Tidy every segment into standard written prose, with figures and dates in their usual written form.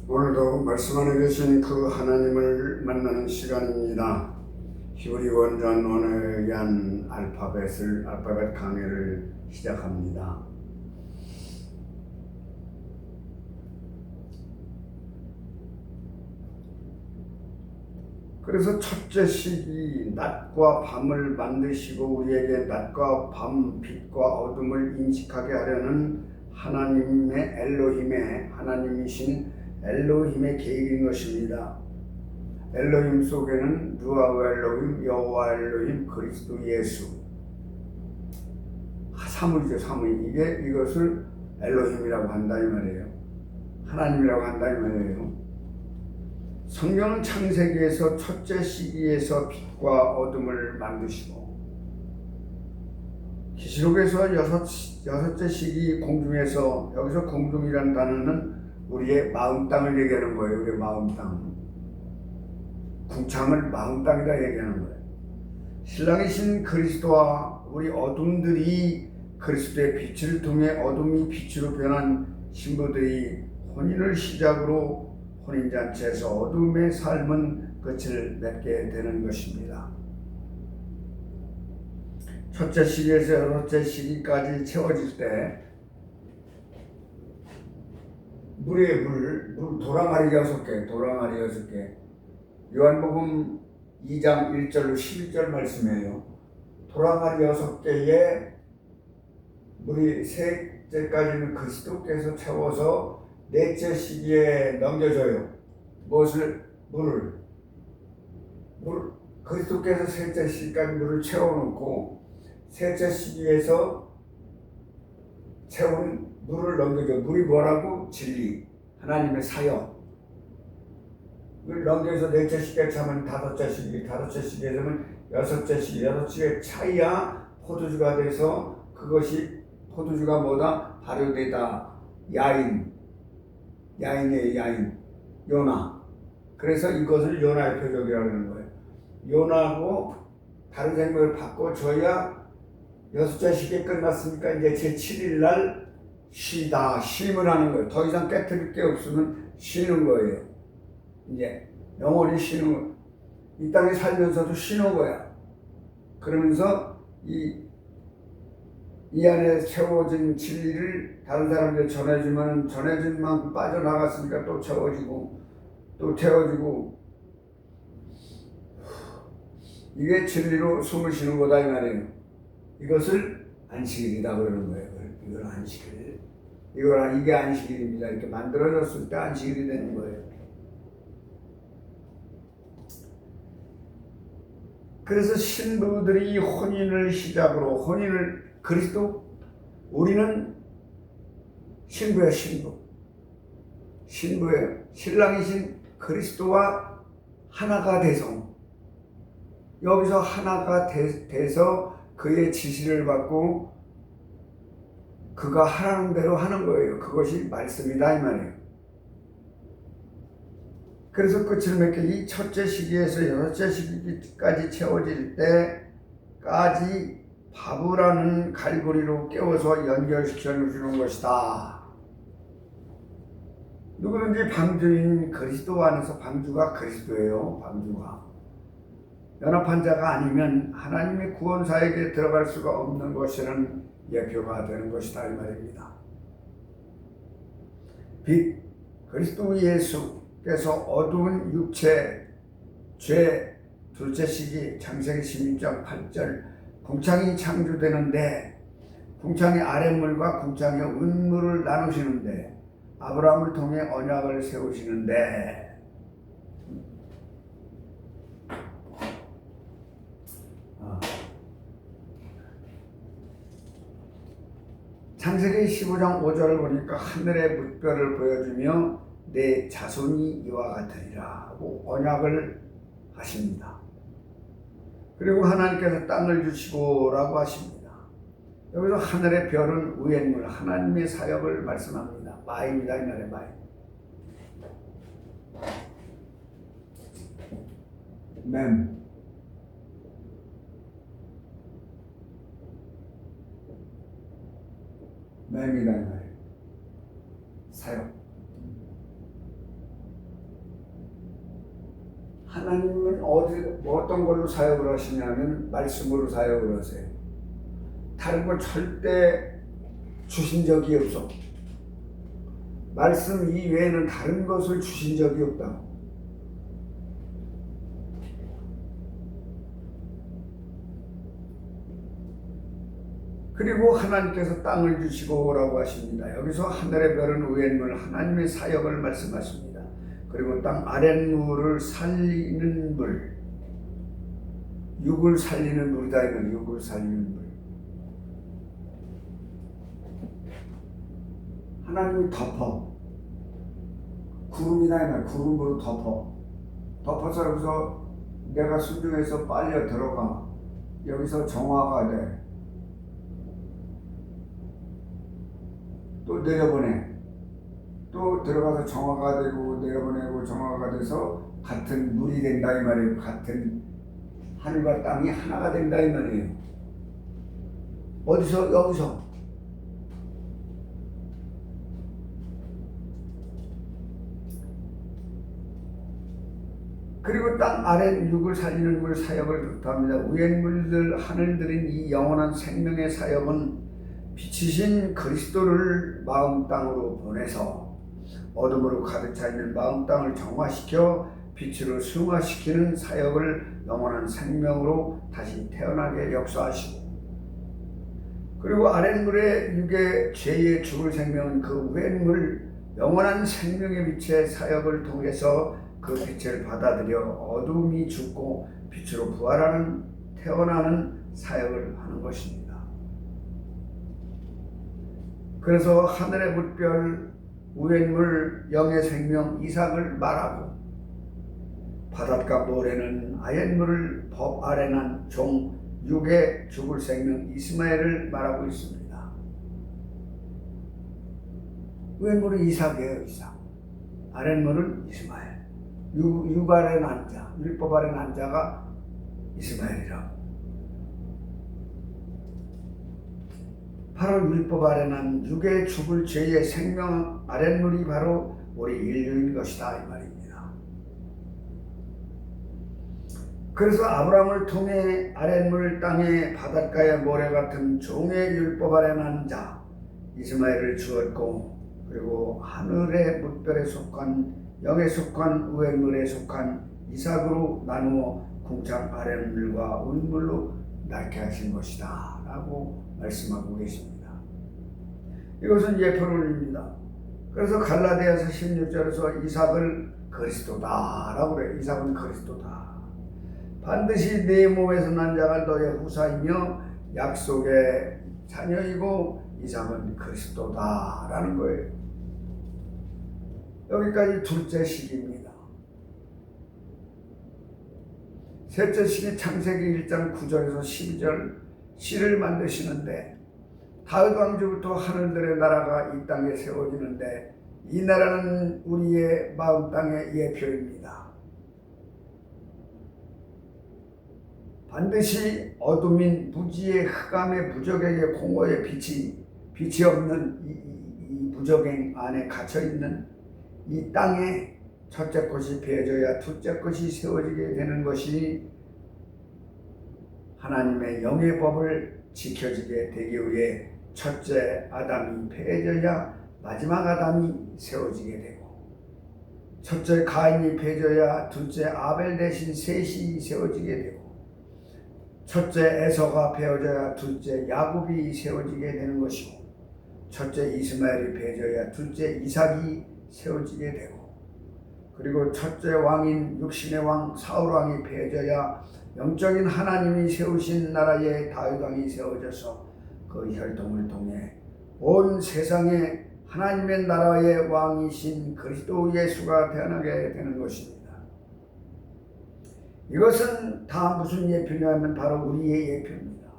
오늘도 말씀 안에 계신 그 하나님을 만나는 시간입니다. 히브리 원전 언어에 의한 알파벳 강해를 시작합니다. 그래서 첫째 시기 낮과 밤을 만드시고 우리에게 낮과 밤, 빛과 어둠을 인식하게 하려는 하나님이신 엘로힘의 계획인 것입니다. 엘로힘 속에는 루아우 엘로힘, 여호와 엘로힘, 그리스도 예수 사물이죠. 사물. 이것을 엘로힘이라고 한다 이 말이에요. 하나님이라고 한다 이 말이에요. 성경은 창세기에서 첫째 시기에서 빛과 어둠을 만드시고 계시록에서 여섯째 시기 공중에서, 여기서 공중이라는 단어는 우리의 마음 땅을 얘기하는 거예요. 우리의 마음 땅. 궁창을 마음 땅이다 얘기하는 거예요. 신랑이신 그리스도와 우리 어둠들이 그리스도의 빛을 통해 어둠이 빛으로 변한 신부들이 혼인을 시작으로 혼인잔치에서 어둠의 삶은 끝을 맺게 되는 것입니다. 첫째 시기에서 여섯째 시기까지 채워질 때 도랑아리 6개, 요한복음 2장 1절로 11절 말씀이에요. 도랑아리 6개에 물이 셋째까지는 그리스도께서 채워서 넷째 시기에 넘겨줘요. 물을 그리스도께서 셋째 시기까지 물을 채워놓고 셋째 시기에서 채운 물을 넘겨줘. 물이 뭐라고? 진리, 하나님의 사역. 물 넘겨서 넷째 시기에 차면 다섯째 시기에서는 여섯째 시기에 차야 포도주가 돼서 그것이 포도주가 뭐다? 발효되다. 야인이에요. 요나. 그래서 이것을 요나의 표적이라고 하는 거예요. 요나하고 다른 생각을 바꿔줘야 여섯째 시기에 끝났으니까 이제 제7일 날 쉼을 하는 거예요. 더 이상 깨트릴 게 없으면 쉬는 거예요. 이제 영원히 쉬는 거예요. 이 땅에 살면서도 쉬는 거야. 그러면서 이 안에 채워진 진리를 다른 사람들에 전해주면 전해진 만큼 빠져나갔으니까 또 채워지고 또 채워지고, 이게 진리로 숨을 쉬는 거다 이 말이에요. 이것을 안식일이다 그러는 거예요. 이건 안식일. 이게 안식일입니다. 이렇게 만들어졌을 때 안식일이 되는 거예요. 그래서 신부들이 혼인을 시작으로 우리는 신부예요. 신랑이신 그리스도와 하나가 돼서, 여기서 하나가 돼서 그의 지시를 받고 그가 하라는 대로 하는 거예요. 그것이 말씀이다 이 말이에요. 그래서 끝을 맺게 이 첫째 시기에서 여섯째 시기까지 채워질 때까지 바브라는 갈고리로 깨워서 연결시켜 주는 것이다. 누구든지 방주인 그리스도 안에서, 방주가 그리스도예요. 방주가 연합한 자가 아니면 하나님의 구원사에게 들어갈 수가 없는 것이라는 예표가 되는 것이다 이 말입니다. 빛, 그리스도 예수께서 어두운 육체, 죄, 둘째 시기, 창세기 16장 8절 궁창이 창조되는데, 궁창이 아랫물과 궁창의 윗물을 나누시는데, 아브라함을 통해 언약을 세우시는데, 창세기 15장 5절을 보니까 하늘의 뭇별을 보여주며 내 자손이 이와 같으리라 하고 언약을 하십니다. 그리고 하나님께서 땅을 주시고 라고 하십니다. 여기서 하늘의 별은 우엔물, 하나님의 사역을 말씀합니다. 마입니다. 이 말에 마이. 맴이다 이 말이에요. 사역. 하나님은 어떤 걸로 사역을 하시냐면 말씀으로 사역을 하세요. 다른 걸 절대 주신 적이 없어. 말씀 이외에는 다른 것을 주신 적이 없다. 그리고 하나님께서 땅을 주시고 라고 하십니다. 여기서 하늘의 별은 위의 물, 하나님의 사역을 말씀하십니다. 그리고 땅 아랫물을 살리는 물, 육을 살리는 물이다. 이건 육을 살리는 물. 하나님이 덮어. 구름이나 이나 구름으로 덮어서 여기서 내가 순종해서 빨려 들어가. 여기서 정화가 돼. 또 내려보내. 또 들어가서 정화가 되고 내려보내고 정화가 돼서 같은 물이 된다 이 말이에요. 같은 하늘과 땅이 하나가 된다 이 말이에요. 어디서? 여기서. 그리고 땅 아래 육을 살리는 물 사역을 합니다. 위의 물들 하늘들인 이 영원한 생명의 사역은 빛이신 그리스도를 마음 땅으로 보내서 어둠으로 가득 차 있는 마음 땅을 정화시켜 빛으로 승화시키는 사역을 영원한 생명으로 다시 태어나게 역사하시고, 그리고 아랫물의 육의 죄의 죽을 생명은 그 위의 물 영원한 생명의 빛의 사역을 통해서 그 빛을 받아들여 어둠이 죽고 빛으로 부활하는 태어나는 사역을 하는 것입니다. 그래서 하늘의 물별, 위의 물, 영의 생명 이삭을 말하고, 바닷가 모래는 아랫물을 법 아래 난 종 육의 죽을 생명 이스마엘을 말하고 있습니다. 위의 물은 이삭이에요. 이삭. 아랫물은 이스마엘. 육 아래 난 자, 율법 아래 난 자가 이스마엘이라고. 바로 율법 아래 난 육의 죽을 죄의 생명 아랫물이 바로 우리 인류인 것이다 이 말입니다. 그래서 아브라함을 통해 아랫물 땅에 바닷가의 모래 같은 종의 율법 아래 난 자 이스마엘을 주었고, 그리고 하늘의 물별에 속한 영에 속한 위의 물에 속한 이삭으로 나누어 궁창 아랫물과 윗물로 낳게 하신 것이다 라고 말씀하고 계십니다. 이것은 예표론입니다. 그래서 갈라디아서 16절에서 이삭을 그리스도다 라고 그래요. 이삭은 그리스도다. 반드시 네 몸에서 난 자가 너의 후사이며 약속의 자녀이고 이삭은 그리스도다 라는 거예요. 여기까지 둘째 시기입니다. 셋째 시기 창세기 1장 9절에서 12절 씨를 만드시는데, 다윗 왕조부터 하늘들의 나라가 이 땅에 세워지는데 이 나라는 우리의 마음 땅의 예표입니다. 반드시 어둠인 무지의 흑암의 부적에게 공허의 빛이 없는 이 부적행 안에 갇혀있는 이 땅에 첫째 것이 베어져야 둘째 것이 세워지게 되는 것이 하나님의 영의 법을 지켜지게 되기 위해 첫째 아담이 패해져야 마지막 아담이 세워지게 되고, 첫째 가인이 패해져야 둘째 아벨 대신 셋이 세워지게 되고, 첫째 에서가 베어져야 둘째 야곱이 세워지게 되는 것이고, 첫째 이스마엘이 베어져야 둘째 이삭이 세워지게 되고, 그리고 첫째 왕인 육신의 왕 사울 왕이 베어져야 영적인 하나님이 세우신 나라의 다윗 왕이 세워져서 그 혈통을 통해 온 세상에 하나님의 나라의 왕이신 그리스도 예수가 태어나게 되는 것입니다. 이것은 다 무슨 예표냐면 바로 우리의 예표입니다.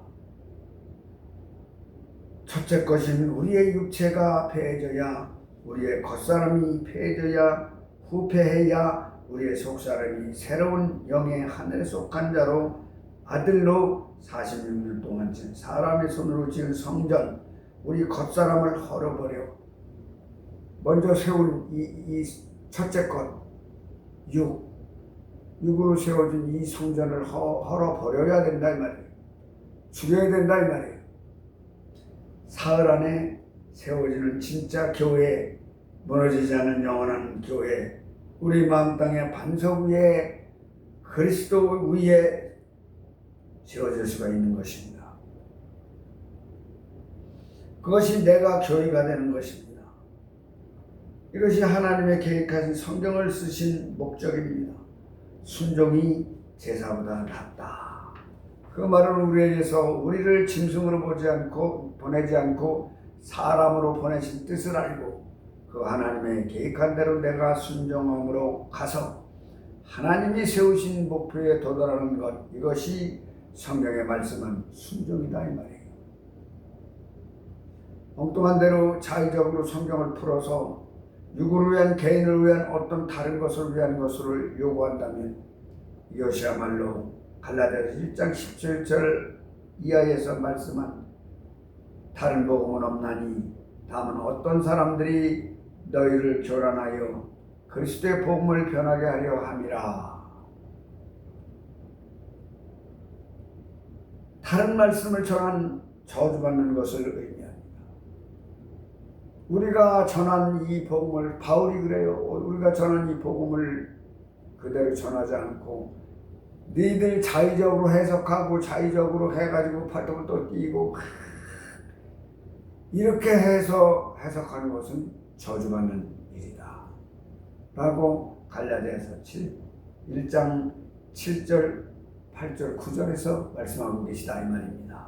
첫째 것은 우리의 육체가 패해져야, 우리의 겉사람이 패해져야, 후패해야 우리의 속사람이 새로운 영의 하늘에 속한 자로 아들로 46년 동안 지은 사람의 손으로 지은 성전, 우리 겉사람을 헐어버려 먼저 세운 이 첫째 것 육, 육으로 세워진 이 성전을 헐어버려야 된다 이 말이에요. 죽여야 된다 이 말이에요. 사흘 안에 세워지는 진짜 교회, 무너지지 않는 영원한 교회, 우리 마음 땅의 반석 위에 그리스도 위에 세워질 수가 있는 것입니다. 그것이 내가 교회가 되는 것입니다. 이것이 하나님의 계획하신 성경을 쓰신 목적입니다. 순종이 제사보다 낫다. 그 말은 우리에게서 우리를 짐승으로 보내지 않고 사람으로 보내신 뜻을 알고 그 하나님의 계획한 대로 내가 순종함으로 가서 하나님이 세우신 목표에 도달하는 것, 이것이 성경에 말씀한 순종이다 이 말이에요. 엉뚱한 대로 자의적으로 성경을 풀어서 육을 위한, 개인을 위한, 어떤 다른 것을 위한 것을 요구한다면 이것이야말로 갈라디아서 1장 17절 이하에서 말씀한 다른 복음은 없나니 다만 어떤 사람들이 너희를 교란하여 그리스도의 복음을 변하게 하려 함이라. 다른 말씀을 전한 저주받는 것을 의미합니다. 우리가 전한 이 복음을, 바울이 그래요. 우리가 전한 이 복음을 그대로 전하지 않고 너희들 자의적으로 해석하고 자의적으로 해가지고 팔뚝을 또 띄고 이렇게 해서 해석하는 것은 저주받는 일이다 라고 갈라디아서 1장 7절 8절 9절에서 말씀하고 계시다 이 말입니다.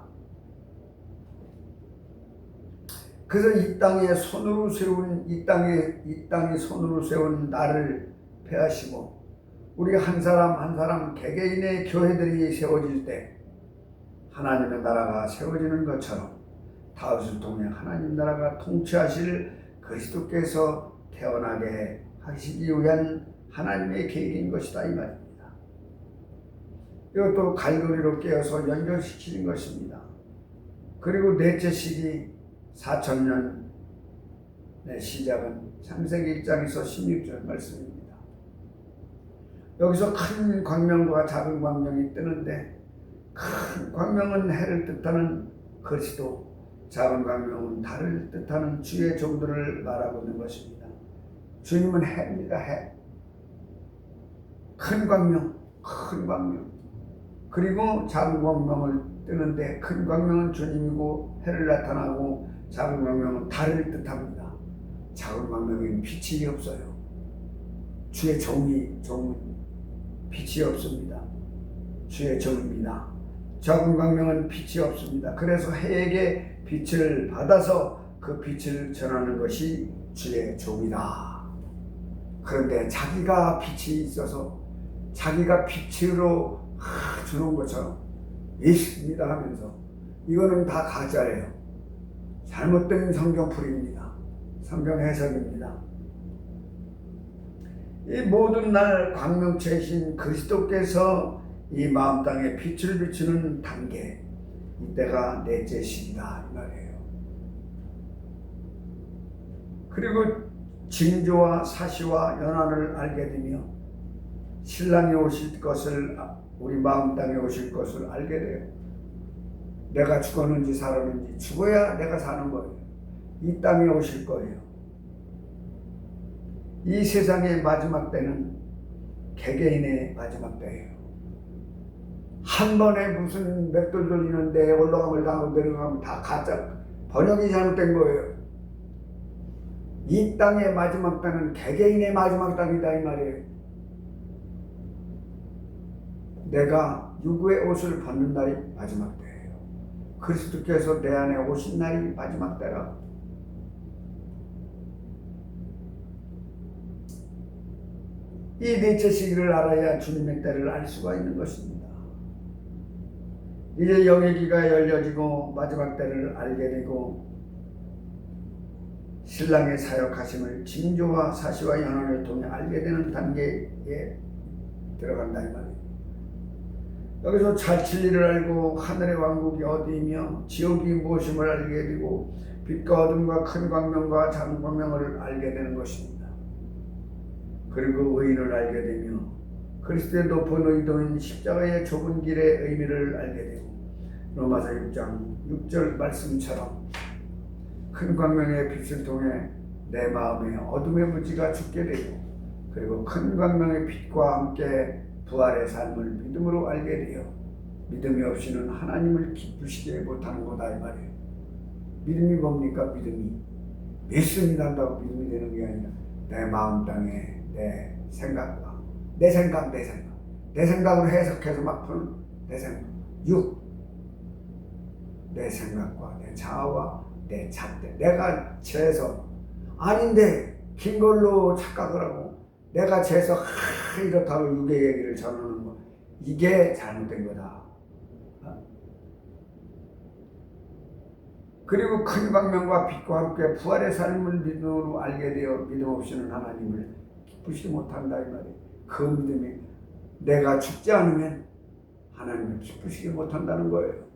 그래서 이 땅에 손으로 세운 이 땅에 손으로 세운 나를 폐하시고 우리 한 사람 한 사람 개개인의 교회들이 세워질 때 하나님의 나라가 세워지는 것처럼 다윗을 통해 하나님 나라가 통치하실 그리스도께서 태어나게 하시기 위한 하나님의 계획인 것이다 이 말입니다. 이것도 갈고리로 깨어서 연결시키는 것입니다. 그리고 넷째 시기 4,000년의 시작은 창세기 1장에서 16절 말씀입니다. 여기서 큰 광명과 작은 광명이 뜨는데 큰 광명은 해를 뜻하는 그리스도, 작은 광명은 달을 뜻하는 주의 종들을 말하고 있는 것입니다. 주님은 해입니다. 해. 큰 광명. 그리고 작은 광명을 뜨는데 큰 광명은 주님이고 해를 나타나고 작은 광명은 달을 뜻합니다. 작은 광명에는 빛이 없어요. 주의 종은 빛이 없습니다. 주의 종입니다. 작은 광명은 빛이 없습니다. 그래서 해에게 빛을 받아서 그 빛을 전하는 것이 주의 종이다. 그런데 자기가 빛이 있어서 자기가 빛으로 주는 것처럼 있습니다 하면서 이거는 다 가짜예요. 잘못된 성경풀이입니다. 성경 해석입니다. 이 모든 날 광명체이신 그리스도께서 이 마음 땅에 빛을 비추는 단계, 이때가 넷째 시기다 이 말이에요. 그리고 징조와 사시와 연한을 알게 되며 신랑이 오실 것을, 우리 마음 땅에 오실 것을 알게 돼요. 내가 죽었는지 살았는지, 죽어야 내가 사는 거예요. 이 땅에 오실 거예요. 이 세상의 마지막 때는 개개인의 마지막 때예요. 한 번에 무슨 맷돌 돌리는데 올라가면 가고 내려가면 다 가짜, 번역이 잘못된 거예요. 이 땅의 마지막 때는 개개인의 마지막 땅이다 이 말이에요. 내가 유구의 옷을 벗는 날이 마지막 때예요. 그리스도께서 내 안에 오신 날이 마지막 때라. 이 넷째 시기를 알아야 주님의 때를 알 수가 있는 것입니다. 이제 영예기가 열려지고 마지막 때를 알게 되고 신랑의 사역하심을 징조와 사시와 연한을 통해 알게 되는 단계에 들어간다 이 말이에요. 여기서 자칠 일을 알고 하늘의 왕국이 어디이며 지옥이 무엇임을 알게 되고 빛과 어둠과 큰 광명과 작은 광명을 알게 되는 것입니다. 그리고 의인을 알게 되며 그리스도의 높은 의도인 십자가의 좁은 길의 의미를 알게 되고 로마서 6장 6절 말씀처럼 큰 광명의 빛을 통해 내 마음의 어둠의 무지가 죽게 되고 그리고 큰 광명의 빛과 함께 부활의 삶을 믿음으로 알게 되어 믿음이 없이는 하나님을 기쁘시게 못하는 거다 이 말이에요. 믿음이 뭡니까? 믿음이 예수님이 한다고 믿음이 되는 게 아니라 내 마음 땅에 내 생각과 내 생각으로 해석해서 막 푸는 내 생각 내 생각과 내 자아와 내 잣대 내가 죄서 아닌데 긴 걸로 착각을 하고 내가 죄서 이렇다고 육의 얘기를 전하는 거 이게 잘못된 거다. 그리고 큰 광명과 빛과 함께 부활의 삶을 믿음으로 알게 되어 믿음 없이는 하나님을 기쁘시지 못한다 이 말이에요. 그 믿음이 내가 죽지 않으면 하나님을 기쁘시지 못한다는 거예요.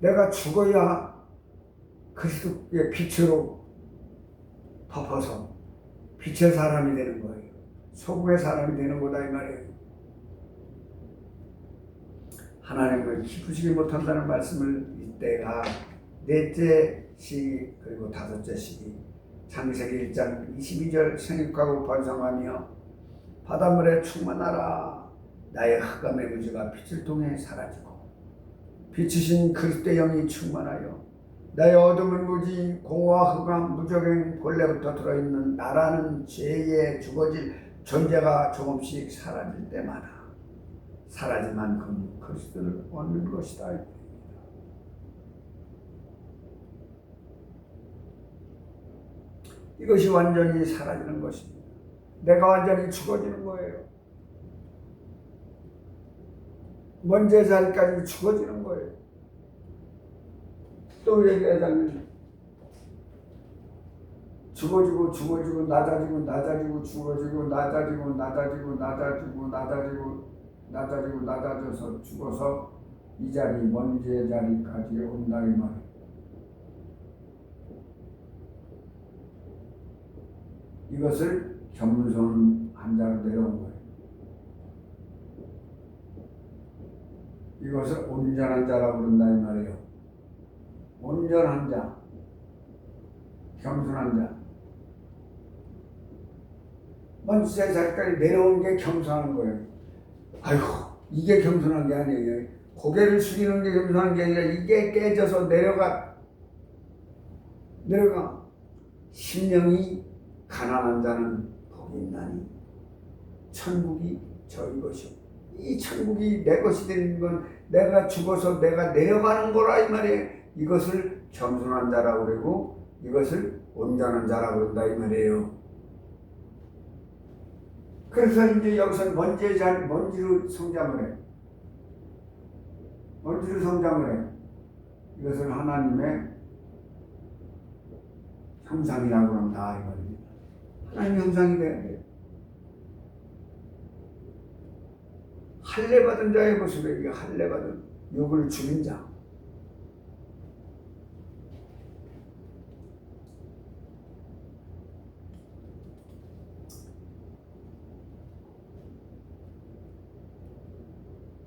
내가 죽어야 그리스도의 빛으로 덮어서 빛의 사람이 되는 거예요. 소금의 사람이 되는 거다 이 말이에요. 하나님을 기쁘시지 못한다는 말씀을 이때가 넷째 시기 그리고 다섯째 시기 창세기 1장 22절 생육하고 번성하며 바닷물에 충만하라 나의 흑암의 무지가 빛을 통해 사라지고 빛이신 그리스도의 영이 충만하여 나의 어둠은 무지 공허와 흑암 무적행 본래부터 들어있는 나라는 죄에 죽어질 존재가 조금씩 사라질 때마다 사라진 만큼 그리스도를 얻는 것이다. 이것이 완전히 사라지는 것입니다. 내가 완전히 죽어지는 거예요. 먼저 자리까지 죽어지는 거예요. 또 얘기하자면 죽어지고 낮아지고 죽어지고 낮아져서 죽어서 이 자리 먼지의 자리까지 온다 이 말이에요. 이것을 겸손한 자로 내려온 거예요. 이것을 온전한 자라고 부른다 이 말이에요. 온전한 자, 겸손한 자. 먼지의 자리까지 내려온 게 겸손한 거예요. 아이고, 이게 겸손한 게 아니에요. 고개를 숙이는 게 겸손한 게 아니라 이게 깨져서 내려가. 심령이 가난한 자는 복이 있나니 천국이 저희 것이요. 이 천국이 내 것이 되는 건 내가 죽어서 내가 내려가는 거라 이 말이에요. 이것을 겸손한 자라고 그러고 이것을 온전한 자라고 그런다 이 말이에요. 그래서 이제 여기서 먼지로 성장을 해. 먼지로 성장을 해. 이것을 하나님의 형상이라고 한다 이 말입니다. 하나님 형상이 돼야 돼요. 할례받은 자의 모습에 이게 할례받은 욕을 죽인 자.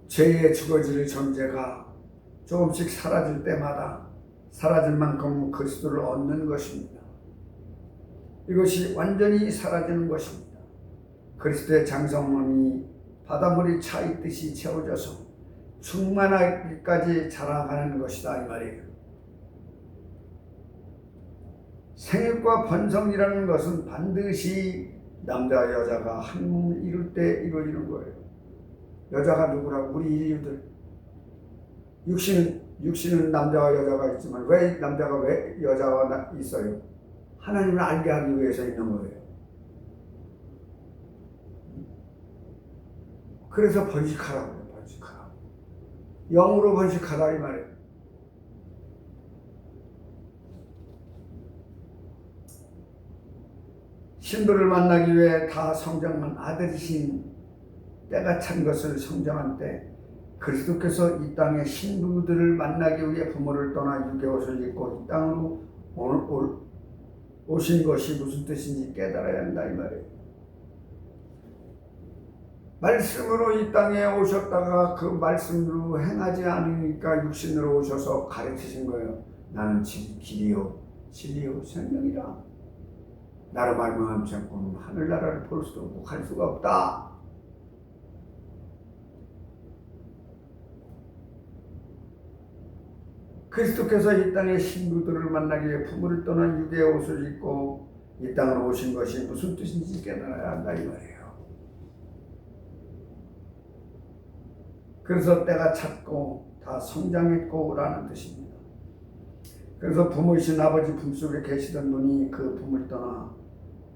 죄에 죽어질 존재가 조금씩 사라질 때마다 사라질 만큼 그리스도를 얻는 것입니다. 이것이 완전히 사라지는 것입니다. 그리스도의 장성함이 바닷물이 차 있듯이 채워져서 충만하기까지 자라가는 것이다 이 말이에요. 생육과 번성이라는 것은 반드시 남자와 여자가 한 몸을 이룰 때 이루어지는 거예요. 여자가 누구라고? 우리 인류들. 육신은 남자와 여자가 있지만 왜 남자가 왜 여자가 있어요? 하나님을 알게 하기 위해서 있는 거예요. 그래서 번식하라고 해요. 번식하라고. 영으로 번식하라 이 말이에요. 신부를 만나기 위해 다 성장한 아들이신 때가 찬 것을 성장한 때 그리스도께서 이 땅의 신부들을 만나기 위해 부모를 떠나 유괴옷을 입고 이 땅으로 오신 것이 무슨 뜻인지 깨달아야 한다 이 말이에요. 말씀으로 이 땅에 오셨다가 그 말씀으로 행하지 않으니까 육신으로 오셔서 가르치신 거예요. 나는 길이요 진리요 생명이라. 나로 말미암지 않고는 하늘나라를 볼 수도 없고 갈 수가 없다. 그리스도께서 이 땅의 신부들을 만나기 위해 부모를 떠난 육의 옷을 입고 이 땅으로 오신 것이 무슨 뜻인지 깨달아야 한다 이 말이에요. 그래서 때가 찼고 다 성장했고 라는 뜻입니다. 그래서 부모이신 아버지 품속에 계시던 분이 그 품을 떠나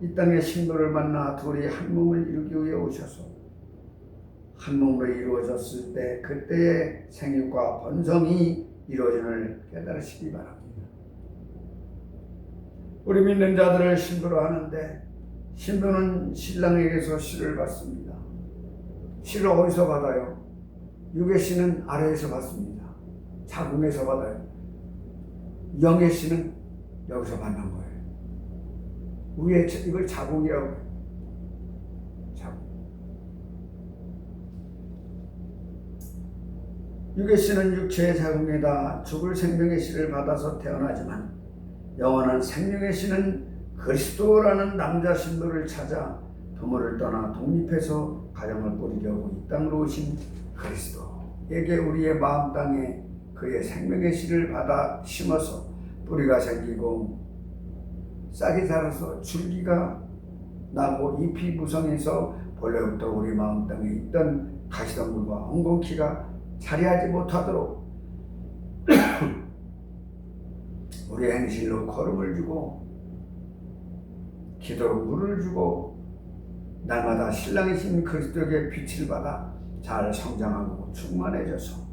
이 땅의 신부를 만나 둘이 한 몸을 이루기 위해 오셔서 한 몸으로 이루어졌을 때 그때의 생육과 번성이 이루어짐을 깨달으시기 바랍니다. 우리 믿는 자들을 신부로 하는데 신부는 신랑에게서 씨를 받습니다. 씨를 어디서 받아요? 육의 씨는 아래에서 받습니다. 자궁에서 받아요. 영의 씨는 여기서 받는 거예요. 위에 이걸 자궁이라고 해요. 자궁. 육의 씨는 육체의 자궁에다 죽을 생명의 씨를 받아서 태어나지만 영원한 생명의 씨는 그리스도라는 남자 신부를 찾아 부모를 떠나 독립해서 가정을 꾸리려고 이 땅으로 오신 그리스도에게 우리의 마음 땅에 그의 생명의 씨를 받아 심어서 뿌리가 생기고 싹이 자라서 줄기가 나고 잎이 무성해서 본래부터 우리 마음 땅에 있던 가시덤불과 엉겅퀴가 자리하지 못하도록 우리 행실로 걸음을 주고 기도로 물을 주고 날마다 신랑이신 그리스도에게 빛을 받아 잘 성장하고 충만해져서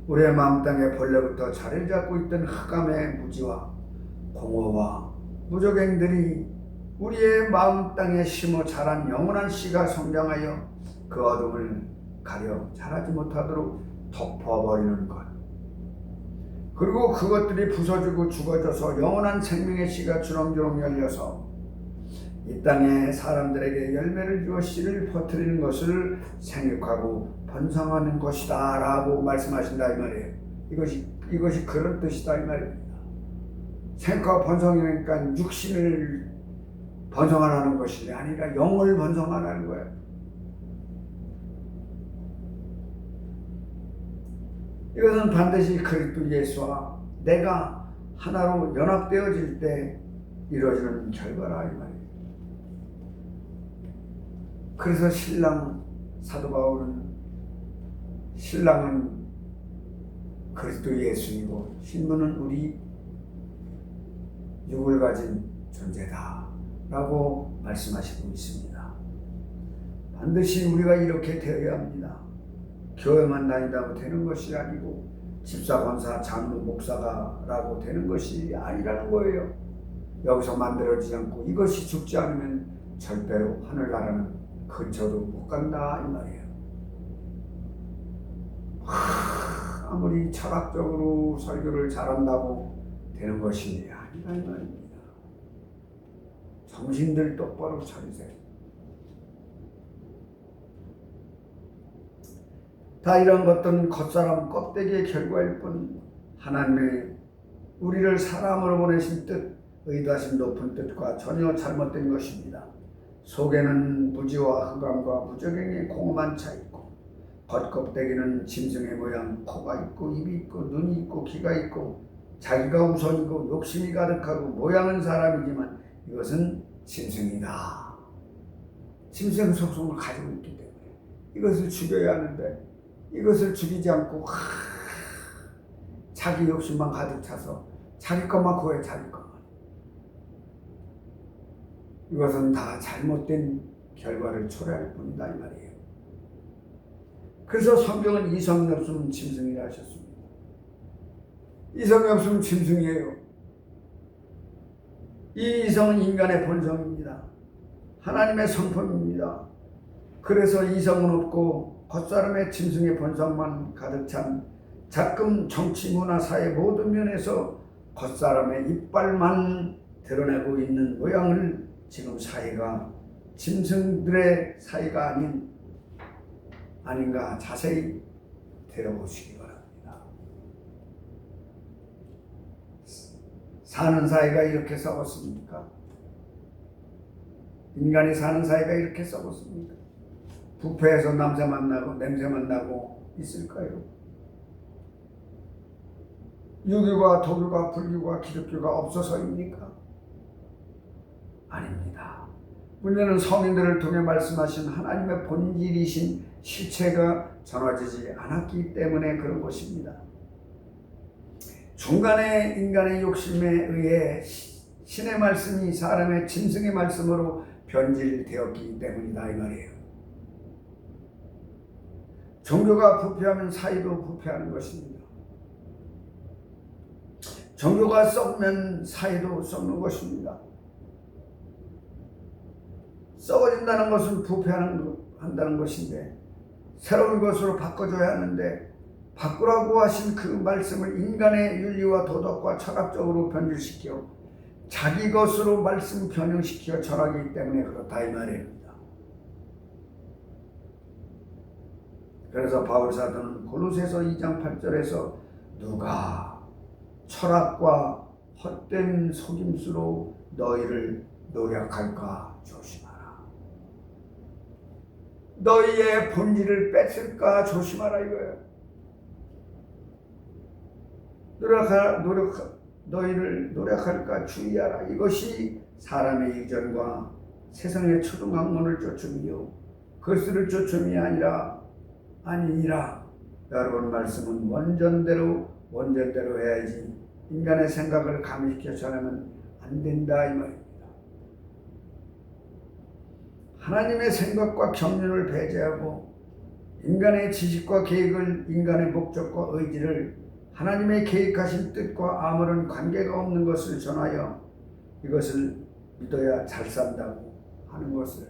우리의 마음 땅에 본래부터 자리를 잡고 있던 흑암의 무지와 공허와 무적행들이 우리의 마음 땅에 심어 자란 영원한 씨가 성장하여 그 어둠을 가려 자라지 못하도록 덮어버리는 것. 그리고 그것들이 부서지고 죽어져서 영원한 생명의 씨가 주렁주렁 열려서 이 땅에 사람들에게 열매를 주어 씨를 퍼뜨리는 것을 생육하고 번성하는 것이다 라고 말씀하신다 이 말이에요. 이것이 그런 뜻이다 이 말입니다. 생육하고 번성이니까 육신을 번성하라는 것이 아니라 영을 번성하라는 거예요. 이것은 반드시 그리스도 예수와 내가 하나로 연합되어질 때 이루어지는 결과라 이 말이에요. 그래서 신랑 사도 바울은 신랑은 그리스도 예수이고 신부는 우리 육을 가진 존재다 라고 말씀하시고 있습니다. 반드시 우리가 이렇게 되어야 합니다. 교회만 다닌다고 되는 것이 아니고 집사, 권사, 장로, 목사가 라고 되는 것이 아니라는 거예요. 여기서 만들어지지 않고 이것이 죽지 않으면 절대로 하늘나라는 근처도 못 간다 이 말이에요. 아무리 철학적으로 설교를 잘한다고 되는 것이 아니라 이 말입니다. 정신들 똑바로 차리세요. 다 이런 것들은 겉사람 껍데기의 결과일 뿐 하나님의 우리를 사람으로 보내신 뜻, 의도하신 높은 뜻과 전혀 잘못된 것입니다. 속에는 무지와 흑암과 무적행의 공허만 차 있고 겉껍데기는 짐승의 모양, 코가 있고 입이 있고 눈이 있고 귀가 있고 자기가 우선이고 욕심이 가득하고 모양은 사람이지만 이것은 짐승이다. 짐승 속성을 가지고 있기 때문에 이것을 죽여야 하는데 이것을 죽이지 않고 자기 욕심만 가득 차서 자기 것만 구해 자기 것만. 이것은 다 잘못된 결과를 초래할 뿐이다 이 말이에요. 그래서 성경은 이성이 없으면 짐승이라 하셨습니다. 이성이 없으면 짐승이에요. 이 이성은 인간의 본성입니다. 하나님의 성품입니다. 그래서 이성은 없고 겉사람의 짐승의 본성만 가득 찬 작금 정치 문화 사회 모든 면에서 겉사람의 이빨만 드러내고 있는 모양을 지금 사회가 짐승들의 사회가 아닌 아닌가 자세히 들어보시기 바랍니다. 사는 사이가 이렇게 썩었습니까? 인간이 사는 사이가 이렇게 썩었습니까? 부패해서 냄새만 나고 있을까요? 유교가 도교가 불교가 기독교가 없어서입니까? 아닙니다. 문제는 성인들을 통해 말씀하신 하나님의 본질이신 실체가 전해지지 않았기 때문에 그런 것입니다. 중간에 인간의 욕심에 의해 신의 말씀이 사람의 짐승의 말씀으로 변질되었기 때문이다 이 말이에요. 종교가 부패하면 사이도 부패하는 것입니다. 종교가 썩으면 사이도 썩는 것입니다. 썩어진다는 것은 부패한다는 것인데 새로운 것으로 바꿔줘야 하는데 바꾸라고 하신 그 말씀을 인간의 윤리와 도덕과 철학적으로 변질시켜 자기 것으로 말씀 변형시켜 전하기 때문에 그렇다 이 말입니다. 그래서 바울 사도는 골로새서 2장 8절에서 누가 철학과 헛된 속임수로 너희를 노력할까 조심하라. 너희의 본질을 뺏을까 조심하라 이거예요. 너희를 노력할까 주의하라. 이것이 사람의 의견과 세상의 초등학문을 쫓음이요 글쓰를 쫓음이 아니니라. 여러분 말씀은 원전대로 해야지 인간의 생각을 가미시켜 전하면 안 된다 이 말입니다. 하나님의 생각과 경륜을 배제하고 인간의 지식과 계획을 인간의 목적과 의지를 하나님의 계획하신 뜻과 아무런 관계가 없는 것을 전하여 이것을 믿어야 잘 산다고 하는 것을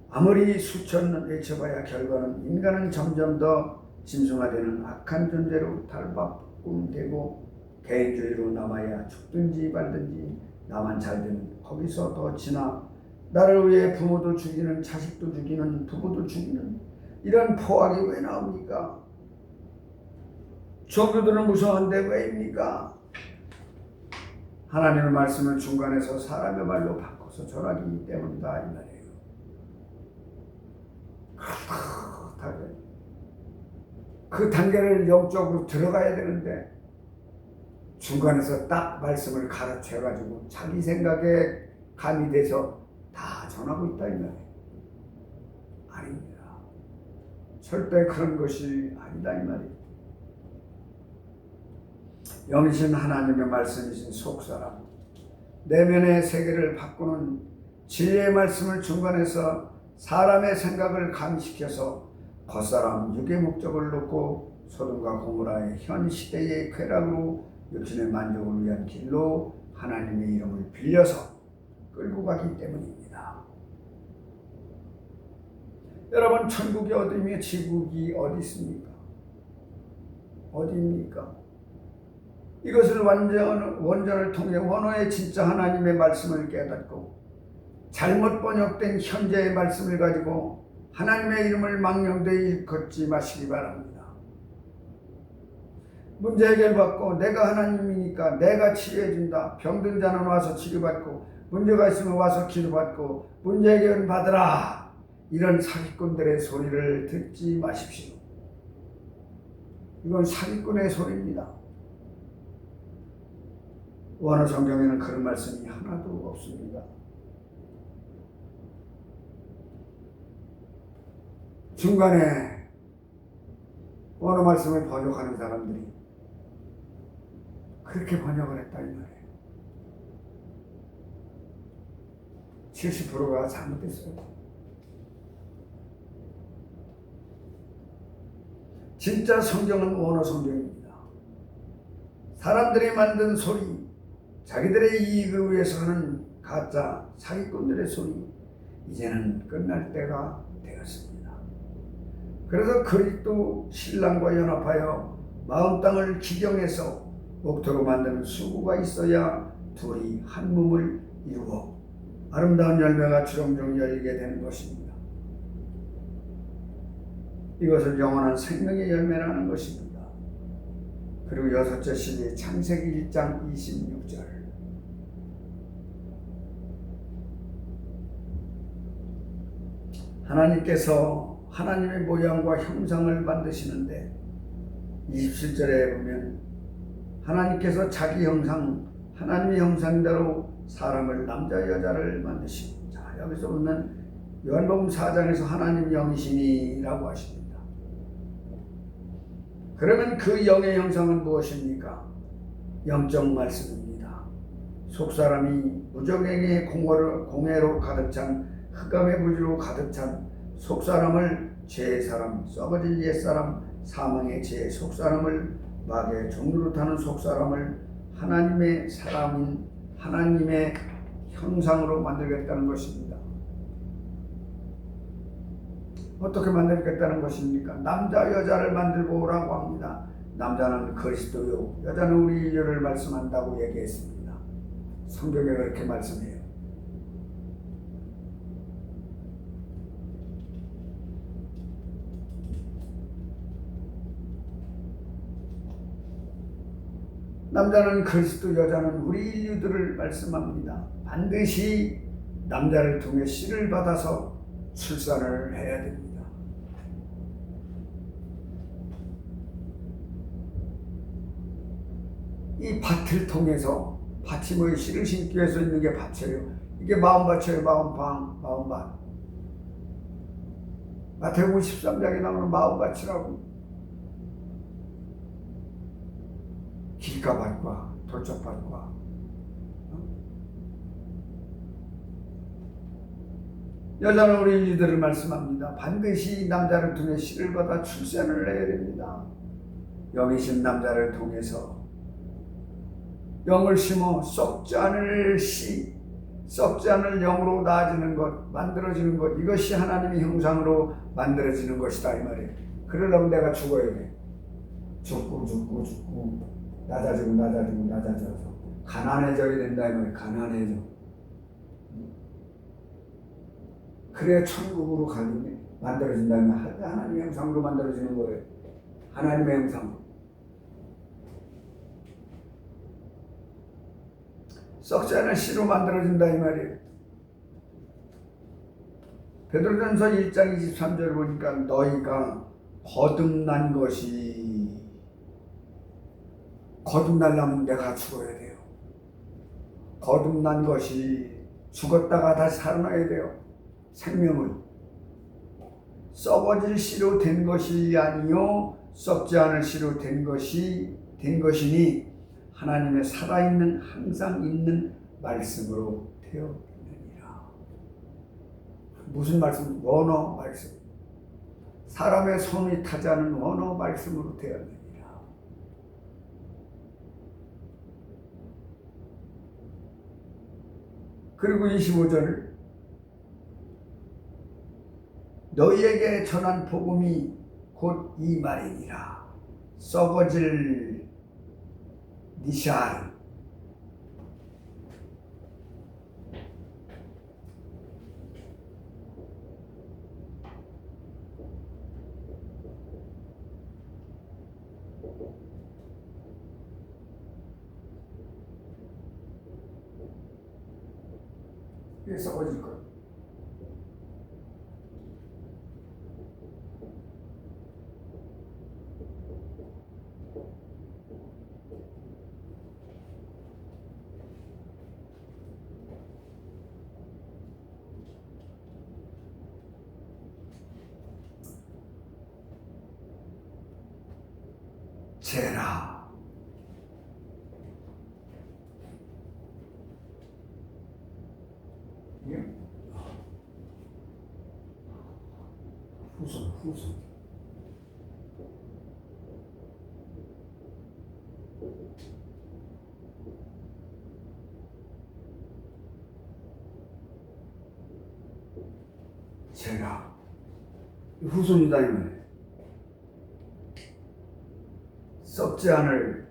아무리 수천 년 외쳐봐야 결과는 인간은 점점 더 짐승화되는 악한 존재로 탈바꿈되고 개인주의로 남아야 죽든지 말든지 나만 잘되는 거기서 더 지나 나를 위해 부모도 죽이는 자식도 죽이는 부부도 죽이는 이런 포악이 왜 나옵니까? 종교들은 무서운데 왜입니까? 하나님의 말씀을 중간에서 사람의 말로 바꿔서 전하기 때문이다 이 말이에요. 그 단계를 영적으로 들어가야 되는데 중간에서 딱 말씀을 가르쳐가지고 자기 생각에 가미돼서 다 전하고 있다 이 말이에요. 아닙니다. 절대 그런 것이 아니다 이 말이에요. 영이신 하나님의 말씀이신 속사람 내면의 세계를 바꾸는 진리의 말씀을 중간에서 사람의 생각을 가미시켜서 겉사람 육의 목적을 놓고 소돔과 고모라의 현 시대의 쾌락으로 육신의 만족을 위한 길로 하나님의 이름을 빌려서 끌고 가기 때문입니다. 여러분 천국이 어디며 지국이 어디 있습니까? 어디입니까? 이것을 원전을 통해 원어의 진짜 하나님의 말씀을 깨닫고 잘못 번역된 현재의 말씀을 가지고 하나님의 이름을 망령되이 일컫지 마시기 바랍니다. 문제 해결받고 내가 하나님이니까 내가 치료해준다. 병든 자는 와서 치료받고 문제가 있으면 와서 치료받고 문제 해결 받으라. 이런 사기꾼들의 소리를 듣지 마십시오. 이건 사기꾼의 소리입니다. 원어 성경에는 그런 말씀이 하나도 없습니다. 중간에 원어 말씀을 번역하는 사람들이 그렇게 번역을 했다 이 말이에요. 70%가 잘못됐어요. 진짜 성경은 원어 성경입니다. 사람들이 만든 소리, 자기들의 이익을 위해서 하는 가짜 사기꾼들의 소리, 이제는 끝날 때가 되었습니다. 그래서 그리스도 신랑과 연합하여 마음 땅을 기경해서 목토로 만드는 수구가 있어야 둘이 한 몸을 이루어 아름다운 열매가 주렁주렁 열리게 되는 것입니다. 이것을 영원한 생명의 열매라는 것입니다. 그리고 여섯째 시기 창세기 1장 26절 하나님께서 하나님의 모양과 형상을 만드시는데 27절에 보면 하나님께서 자기 형상 하나님의 형상대로 사람을 남자 여자를 만드시고 자 여기서 보면 요한복음 4장에서 하나님 영이시니라고 하십니다. 그러면 그 영의 형상은 무엇입니까? 영적 말씀입니다. 속사람이 무정행의 공회로 가득 찬 흑암의 부지로 가득 찬 속사람을 죄의 사람 썩어질 옛사람 사망의 죄 속사람을 마귀의 종로로 타는 속사람을 하나님의 사람인 하나님의 형상으로 만들겠다는 것입니다. 어떻게 만들겠다는 것입니까? 남자 여자를 만들고 오라고 합니다. 남자는 그리스도요 여자는 우리 인류를 말씀한다고 얘기했습니다. 성경에 그렇게 말씀해요. 남자는 그리스도 여자는 우리 인류들을 말씀합니다. 반드시 남자를 통해 씨를 받아서 출산을 해야 됩니다. 이 밭을 통해서 밭이 뭐예요? 씨를 심기 위해서 있는 게 밭이에요. 이게 마음밭이에요. 마음밭. 마태복음 13장에 나오는 마음밭이라고. 길가밭과 돌짝밭과 여자는 우리 인류들을 말씀합니다. 반드시 남자를 통해 씨를 받아 출산을 해야 됩니다. 영이신 남자를 통해서 영을 심어 썩지 않을 씨, 썩지 않을 영으로 나아지는 것, 만들어지는 것, 이것이 하나님의 형상으로 만들어지는 것이다 이 말이에요. 그러려면 내가 죽어야 돼. 죽고 낮아져서 가난해져야 된다 이 말이에요. 가난해져. 그래야 천국으로 가는 만들어진다면 하나님의 형상으로 만들어지는 거예요. 하나님의 형상. 썩지 않은 씨로 만들어진다 이 말이에요. 베드로전서 1장 23절 보니까 너희가 거듭난 것이 거듭나려면 내가 죽어야 돼요. 거듭난 것이 죽었다가 다시 살아나야 돼요. 생명을 썩어질 씨로 된 것이 아니요 썩지 않을 씨로 된 것이니 하나님의 살아있는 항상 있는 말씀으로 되었느니라. 무슨 말씀? 원어 말씀. 사람의 손이 타지 않은 원어 말씀으로 되었느니라. 그리고 25절 너희에게 전한 복음이 곧 이 말이니라. 썩어질 니샬 이게 썩어질 것. 제라 후손 제라 후손이다 이 말이에요. 썩지 않을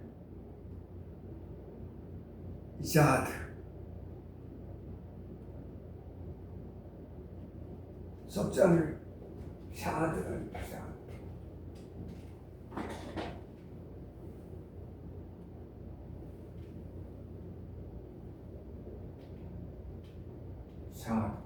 샤드 썩지 않을 샤드 자,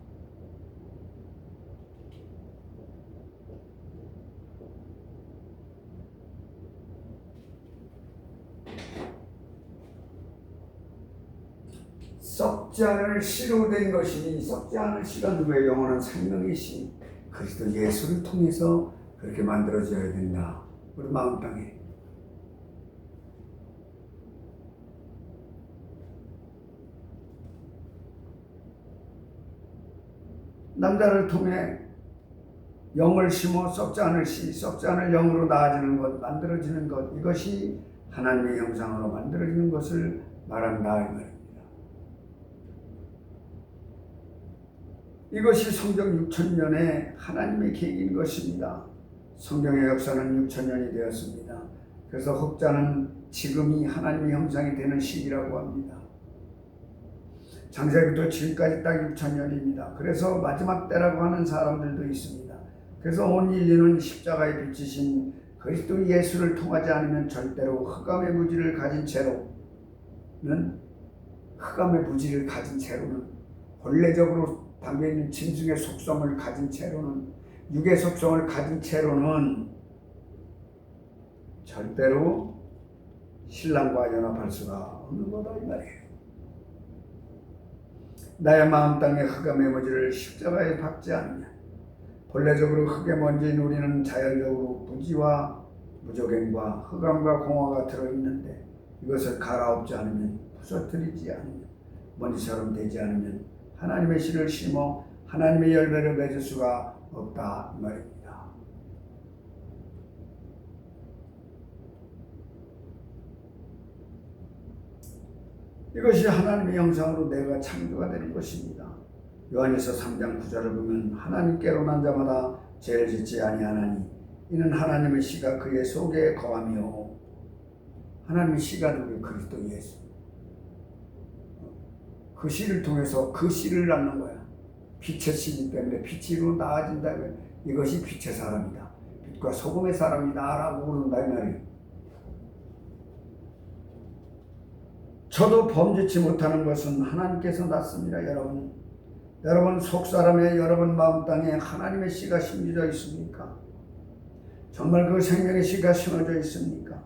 썩지 않을 씨로 된 것이니 썩지 않을 씨가 누구의 영원한 생명이시 그리스도 예수를 통해서 그렇게 만들어져야 된다. 우리 마음 땅에 남자를 통해 영을 심어 썩지 않을 씨, 썩지 않을 영으로 나아지는 것, 만들어지는 것, 이것이 하나님의 형상으로 만들어지는 것을 말한다 이 말입니다. 이것이 성경 6,000년의 하나님의 계획인 것입니다. 성경의 역사는 6,000년이 되었습니다. 그래서 혹자는 지금이 하나님의 형상이 되는 시기라고 합니다. 창세기부터 지금까지 딱 6,000년입니다. 그래서 마지막 때라고 하는 사람들도 있습니다. 그래서 온 인류는 십자가에 비치신 그리스도 예수를 통하지 않으면 절대로 흑암의 무지를 가진 채로는 본래적으로 담겨있는 짐승의 속성을 가진 채로는 육의 속성을 가진 채로는 절대로 신랑과 연합할 수가 없는 거다 이 말이에요. 나의 마음 땅에 흑암의 먼지를 십자가에 박지 않으면 본래적으로 흑의 먼지인 우리는 자연적으로 부지와 무적행과 흑암과 공허가 들어있는데 이것을 갈아엎지 않으면 부서뜨리지 않으면 먼지처럼 되지 않으면 하나님의 씨를 심어 하나님의 열매를 맺을 수가 없다 이 말입니다. 이것이 하나님의 형상으로 내가 창조가 되는 것입니다. 요한일서 3장 9절을 보면 하나님께로 난 자마다 죄를 짓지 아니하나니 이는 하나님의 씨가 그의 속에 거하며 하나님의 씨가 누구 그리스도 예수 그 씨를 통해서 그 씨를 낳는 거야. 빛의 씨이기 때문에 빛으로 나아진다면 이것이 빛의 사람이다. 빛과 소금의 사람이다 라고 부른다 이 말이에요. 저도 범죄치 못하는 것은 하나님께서 낳습니다. 여러분 속사람의 여러분 마음 땅에 하나님의 씨가 심겨져 있습니까? 정말 그 생명의 씨가 심어져 있습니까?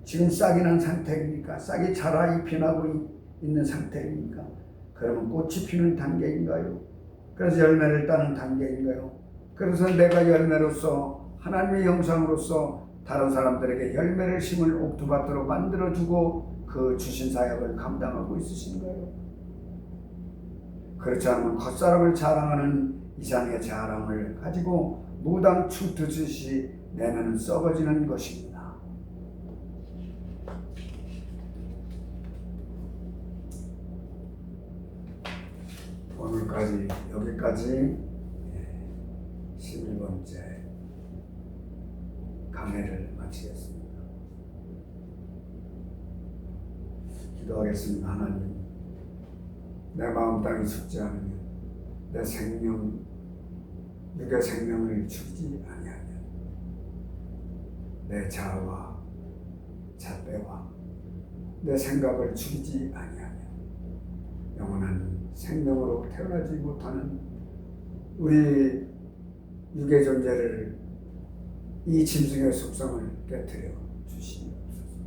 지금 싹이 난 상태입니까? 싹이 자라 잎이 나고 있는 상태입니까? 그러면 꽃이 피는 단계인가요? 그래서 열매를 따는 단계인가요? 그래서 내가 열매로서 하나님의 형상으로서 다른 사람들에게 열매를 심을 옥토밭으로 만들어주고 그 주신 사역을 감당하고 있으신가요? 그렇지 않으면 겉사람을 자랑하는 이상의 자랑을 가지고 무당 추듯이 내면은 썩어지는 것입니다. 오늘까지 여기까지 11번째 강해를 마치겠습니다. 기도하겠습니다. 하나님, 내 마음 땅에 죽지 않으면 내 생명, 육의 생명을 죽이지 아니하면 내 자아와 잣대와 내 생각을 죽이지 아니하면 영원한 생명으로 태어나지 못하는 우리 육의 존재를 이 짐승의 속성을 깨뜨려 주시옵소서.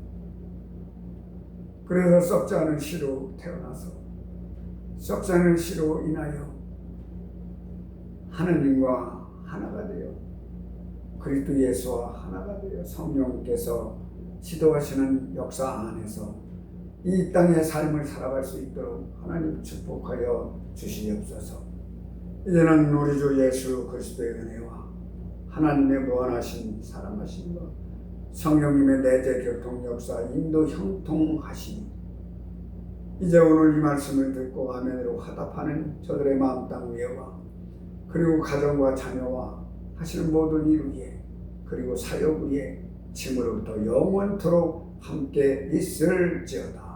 그래서 썩지 않은 씨로 태어나서 썩지 않은 씨로 인하여 하느님과 하나가 되어 그리스도 예수와 하나가 되어 성령께서 지도하시는 역사 안에서 이 땅의 삶을 살아갈 수 있도록 하나님 축복하여 주시옵소서. 이제는 우리 주 예수 그리스도의 은혜와 하나님의 무한하신 사랑하심과 성령님의 내재 교통 역사 인도 형통하심이 이제 오늘 이 말씀을 듣고 아멘으로 화답하는 저들의 마음 땅 위에와 그리고 가정과 자녀와 하시는 모든 일 위에 그리고 사역 위에 지금으로부터 영원토록 함께 있을지어다.